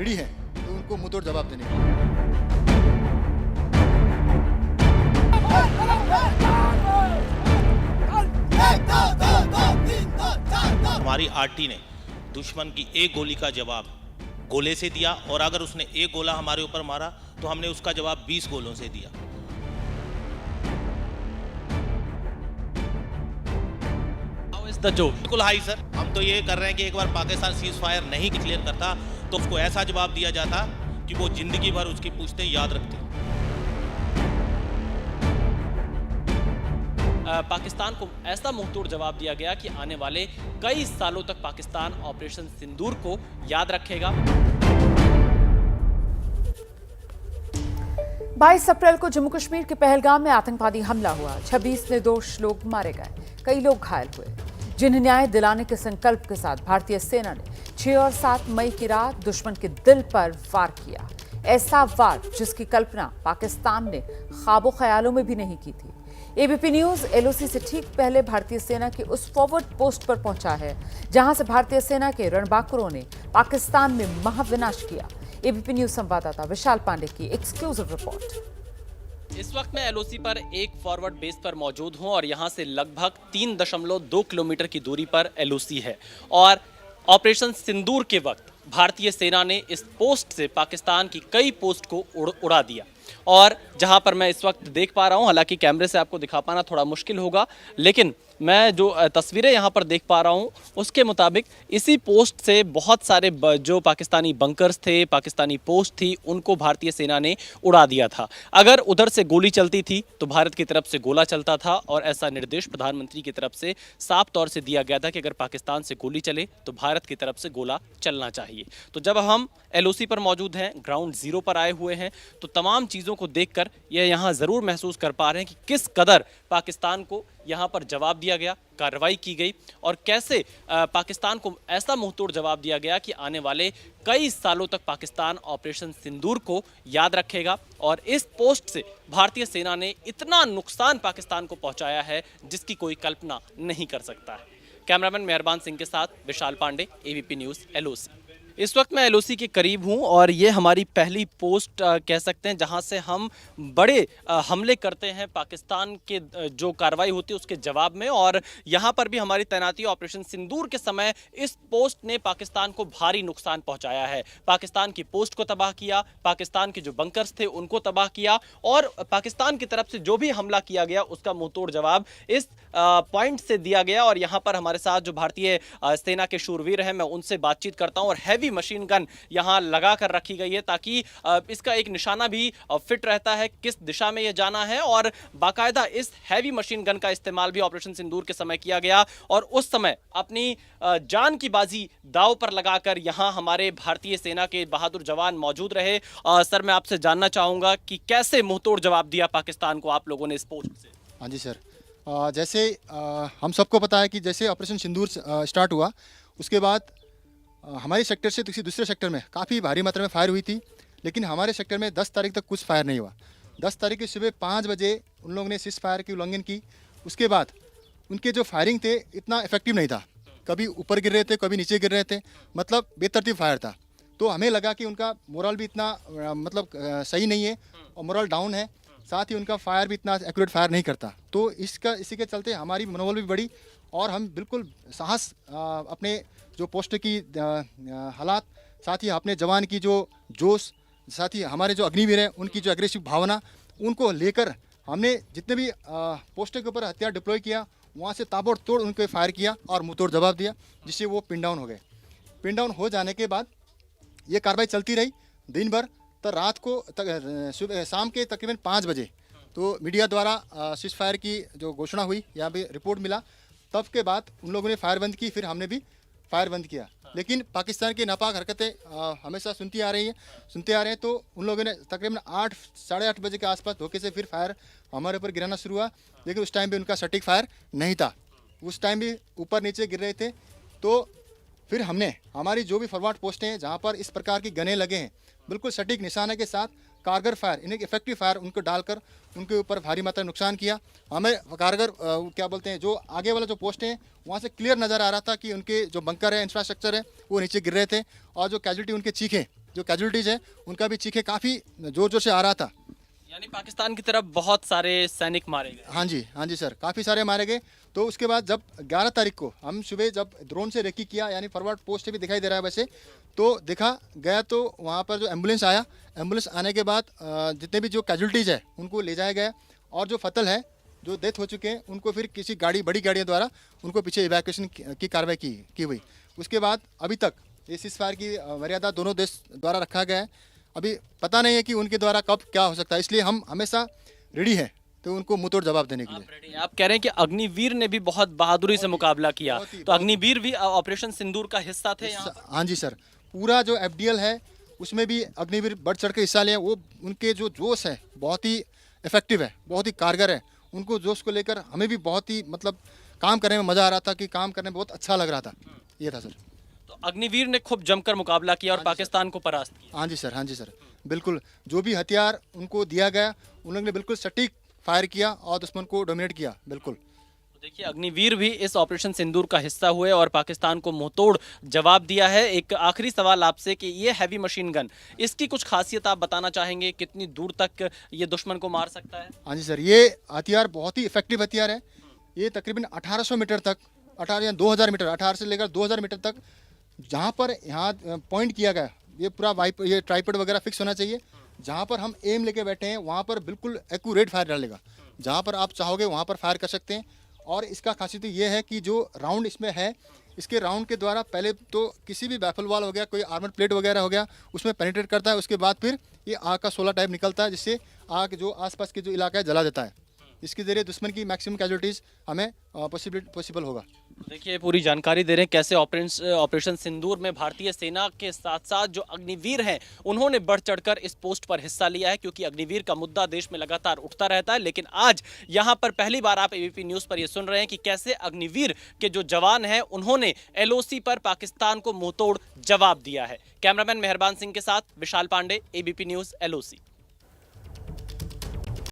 Ready हैं तो उनको मुंहतोड़ जवाब देने का। हमारी आरटी ने दुश्मन की एक गोली का जवाब गोले से दिया, और अगर उसने एक गोला हमारे ऊपर मारा तो हमने उसका जवाब 20 गोलों से दिया। बिल्कुल हाई सर, हम तो ये कर रहे हैं कि एक बार पाकिस्तान सीज फायर नहीं डिक्लेयर करता तो उसको ऐसा जवाब दिया जाता कि वो जिंदगी भर उसकी पूछते याद रखते। पाकिस्तान को ऐसा मुंहतोड़ जवाब दिया गया कि आने वाले कई सालों तक पाकिस्तान ऑपरेशन सिंदूर को याद रखेगा। 22 अप्रैल को जम्मू कश्मीर के पहलगाम में आतंकवादी हमला हुआ। 26 निर्दोष लोग मारे गए, कई लोग घायल हुए, जिन्हें न्याय दिलाने के संकल्प के साथ भारतीय सेना ने 6 और 7 मई की रात दुश्मन के दिल पर वार किया। ऐसा वार जिसकी कल्पना पाकिस्तान ने ख्वाबों ख्यालों में भी नहीं की थी। एबीपी न्यूज एलओसी से ठीक पहले भारतीय सेना की उस फॉरवर्ड पोस्ट पर पहुंचा है जहां से भारतीय सेना के रणबांकुरों ने पाकिस्तान में महाविनाश किया। एबीपी न्यूज संवाददाता विशाल पांडे की एक्सक्लूसिव रिपोर्ट। इस वक्त मैं एलओसी पर एक फॉरवर्ड बेस पर मौजूद हूं और यहां से लगभग 3.2 किलोमीटर की दूरी पर एलओसी है। और ऑपरेशन सिंदूर के वक्त भारतीय सेना ने इस पोस्ट से पाकिस्तान की कई पोस्ट को उड़ा दिया। और जहां पर मैं इस वक्त देख पा रहा हूं, हालांकि कैमरे से आपको दिखा पाना थोड़ा मुश्किल होगा, लेकिन मैं जो तस्वीरें यहां पर देख पा रहा हूं उसके मुताबिक इसी पोस्ट से बहुत सारे जो पाकिस्तानी बंकर्स थे, पाकिस्तानी पोस्ट थी, उनको भारतीय सेना ने उड़ा दिया था। अगर उधर से गोली चलती थी तो भारत की तरफ से गोला चलता था, और ऐसा निर्देश प्रधानमंत्री की तरफ से साफ तौर से दिया गया था कि अगर पाकिस्तान से गोली चले तो भारत की तरफ से गोला चलना चाहिए। तो जब हम एलओसी पर मौजूद हैं, ग्राउंड जीरो पर आए हुए हैं, तो तमाम चीज़ों को देखकर यह यहाँ ज़रूर महसूस कर पा रहे हैं कि किस कदर पाकिस्तान को यहाँ पर जवाब दिया गया, कार्रवाई की गई, और कैसे पाकिस्तान को ऐसा मुंहतोड़ जवाब दिया गया कि आने वाले कई सालों तक पाकिस्तान ऑपरेशन सिंदूर को याद रखेगा। और इस पोस्ट से भारतीय सेना ने इतना नुकसान पाकिस्तान को पहुंचाया है जिसकी कोई कल्पना नहीं कर सकता है। कैमरामैन मेहरबान सिंह के साथ विशाल पांडे, एबीपी न्यूज़ एलओसी। इस वक्त मैं एलओसी के करीब हूं और ये हमारी पहली पोस्ट कह सकते हैं जहां से हम बड़े हमले करते हैं पाकिस्तान के जो कार्रवाई होती है उसके जवाब में। और यहां पर भी हमारी तैनाती ऑपरेशन सिंदूर के समय इस पोस्ट ने पाकिस्तान को भारी नुकसान पहुंचाया है। पाकिस्तान की पोस्ट को तबाह किया, पाकिस्तान के जो बंकर्स थे उनको तबाह किया, और पाकिस्तान की तरफ से जो भी हमला किया गया उसका मुंहतोड़ जवाब इस पॉइंट से दिया गया। और यहाँ पर हमारे साथ जो भारतीय सेना के शूरवीर हैं, मैं उनसे बातचीत करता हूँ। और हैवी मशीन गन यहाँ लगा कर रखी गई है ताकि इसका एक निशाना भी फिट रहता है किस दिशा में ये जाना है, और बाकायदा इस हैवी मशीन गन का इस्तेमाल भी ऑपरेशन सिंदूर के समय किया गया। और उस समय अपनी जान की बाजी दांव पर लगाकर यहाँ हमारे भारतीय सेना के बहादुर जवान मौजूद रहे। सर, मैं आपसे जानना चाहूँगा कि कैसे मुंहतोड़ जवाब दिया पाकिस्तान को आप लोगों ने इस पोस्ट से? हाँ जी सर, जैसे हम सबको पता है कि जैसे ऑपरेशन सिंदूर स्टार्ट हुआ उसके बाद हमारे सेक्टर से किसी दूसरे सेक्टर में काफ़ी भारी मात्रा में फायर हुई थी, लेकिन हमारे सेक्टर में 10 तारीख तक कुछ फायर नहीं हुआ। 10 तारीख की सुबह 5 बजे उन लोगों ने सीज फायर की उल्लंघन की। उसके बाद उनके जो फायरिंग थे इतना इफेक्टिव नहीं था, कभी ऊपर गिर रहे थे, कभी नीचे गिर रहे थे, मतलब बेतरतीब फायर था। तो हमें लगा कि उनका मोरल भी इतना सही नहीं है और मोरल डाउन है, साथ ही उनका फायर भी इतना एक्यूरेट फायर नहीं करता। तो इसी के चलते हमारी मनोबल भी बढ़ी और हम बिल्कुल साहस अपने जो पोस्ट की हालात, साथ ही अपने जवान की जो जोश, साथ ही हमारे जो अग्निवीर हैं उनकी जो एग्रेसिव भावना, उनको लेकर हमने जितने भी पोस्ट के ऊपर हथियार डिप्लॉय किया वहाँ से ताबड़तोड़ उनको फायर किया और मुंहतोड़ जवाब दिया, जिससे वो पिन डाउन हो गए। पिन डाउन हो जाने के बाद ये कार्रवाई चलती रही दिन भर। तो रात को शाम के तकरीबन 5 बजे तो मीडिया द्वारा सीज फायर की जो घोषणा हुई, यहाँ पे रिपोर्ट मिला, तब के बाद उन लोगों ने फायर बंद की, फिर हमने भी फायर बंद किया। लेकिन पाकिस्तान की नापाक हरकतें हमेशा सुनते आ रहे हैं। तो उन लोगों ने तकरीबन 8 साढ़े 8 बजे के आसपास धोखे से फिर फायर हमारे ऊपर गिराना शुरू हुआ, लेकिन उस टाइम भी उनका सटीक फायर नहीं था, उस टाइम भी ऊपर नीचे गिर रहे थे। तो फिर हमने हमारी जो भी फॉरवर्ड पोस्टें हैं जहाँ पर इस प्रकार की गने लगे हैं, बिल्कुल सटीक निशाने के साथ कारगर फायर, इन्हें इफेक्टिव फायर उनको डालकर उनके ऊपर भारी मात्रा में नुकसान किया। हमें कारगर क्या बोलते हैं, जो आगे वाला जो पोस्ट है वहाँ से क्लियर नज़र आ रहा था कि उनके जो बंकर है, इंफ्रास्ट्रक्चर है, वो नीचे गिर रहे थे और जो कैजुअलिटी उनके चीखे जो कैजुअलिटीज़ है उनका भी चीखे काफ़ी ज़ोर ज़ोर से आ रहा था। यानी पाकिस्तान की तरफ बहुत सारे सैनिक मारे गए। हाँ जी सर, काफ़ी सारे मारे गए। तो उसके बाद जब 11 तारीख को हम सुबह जब ड्रोन से रेकी किया, यानी फॉरवर्ड पोस्ट से भी दिखाई दे रहा है वैसे, तो देखा गया तो वहाँ पर जो एम्बुलेंस आया, एम्बुलेंस आने के बाद जितने भी जो कैजुअलिटीज़ है उनको ले जाया गया, और जो फतल है जो डेथ हो चुके हैं उनको फिर किसी गाड़ी, बड़ी गाड़ियों द्वारा उनको पीछे इवैक्यूएशन की कार्रवाई की हुई। उसके बाद अभी तक ये सीज़फायर की मर्यादा दोनों देश द्वारा रखा गया है। अभी पता नहीं है कि उनके द्वारा कब क्या हो सकता है, इसलिए हम हमेशा रेडी हैं तो उनको मुंहतोड़ जवाब देने के लिए। आप कह रहे हैं कि अग्निवीर ने भी बहुत बहादुरी से मुकाबला किया, तो अग्निवीर भी ऑपरेशन सिंदूर का हिस्सा थे यहाँ? हाँ जी सर, पूरा जो FDL है उसमें भी अग्निवीर बढ़ चढ़ के हिस्सा लिया। वो उनके जो जोश है बहुत ही इफेक्टिव है, बहुत ही कारगर है। उनको जोश को लेकर हमें भी बहुत ही मतलब काम करने में मज़ा आ रहा था, कि काम करने में बहुत अच्छा लग रहा था। ये था सर। तो अग्निवीर ने खूब जमकर मुकाबला किया और पाकिस्तान को परास्त किया। हाँ जी सर, बिल्कुल। जो भी हथियार उनको दिया गया उन्होंने बिल्कुल सटीक फायर किया और दुश्मन को डोमिनेट किया, बिल्कुल। तो देखिए, अग्निवीर भी इस ऑपरेशन सिंदूर का हिस्सा हुए और पाकिस्तान को मुंहतोड़ जवाब दिया है। एक आखिरी सवाल आपसे कि ये हैवी मशीन गन, इसकी कुछ खासियत आप बताना चाहेंगे? कितनी दूर तक ये दुश्मन को मार सकता है? हाँ जी सर, ये हथियार बहुत ही इफेक्टिव हथियार है। ये तकरीबन 1800 मीटर तक, 18 या 2000 मीटर, 18 से लेकर 2000 मीटर तक जहाँ पर यहाँ पॉइंट किया गया, ये पूरा वाइप, ये ट्राइपॉड वगैरह फिक्स होना चाहिए। जहाँ पर हम एम लेके बैठे हैं वहाँ पर बिल्कुल एक्यूरेट फायर डालेगा। जहाँ पर आप चाहोगे वहाँ पर फायर कर सकते हैं। और इसका खासियत ये है कि जो राउंड इसमें है, इसके राउंड के द्वारा पहले तो किसी भी बैफल वाल हो गया, कोई आर्मर प्लेट वगैरह हो गया, उसमें पेनिट्रेट करता है। उसके बाद फिर ये आग का शोला टाइप निकलता है, जिससे आग जो आसपास के जो इलाका है जला देता है। इसके ज़रिए दुश्मन की मैक्सिमम कैजुअलिटीज़ हमें पॉसिबल होगा। देखिए, पूरी जानकारी दे रहे हैं कैसे ऑपरेशन सिंदूर में भारतीय सेना के साथ साथ जो अग्निवीर हैं उन्होंने बढ़ चढ़कर इस पोस्ट पर हिस्सा लिया है, क्योंकि अग्निवीर का मुद्दा देश में लगातार उठता रहता है। लेकिन आज यहाँ पर पहली बार आप ABP न्यूज़ पर ये सुन रहे हैं कि कैसे अग्निवीर के जो जवान हैं उन्होंने LOC पर पाकिस्तान को मुंहतोड़ जवाब दिया है। कैमरामैन मेहरबान सिंह के साथ विशाल पांडे, ABP न्यूज़, LOC।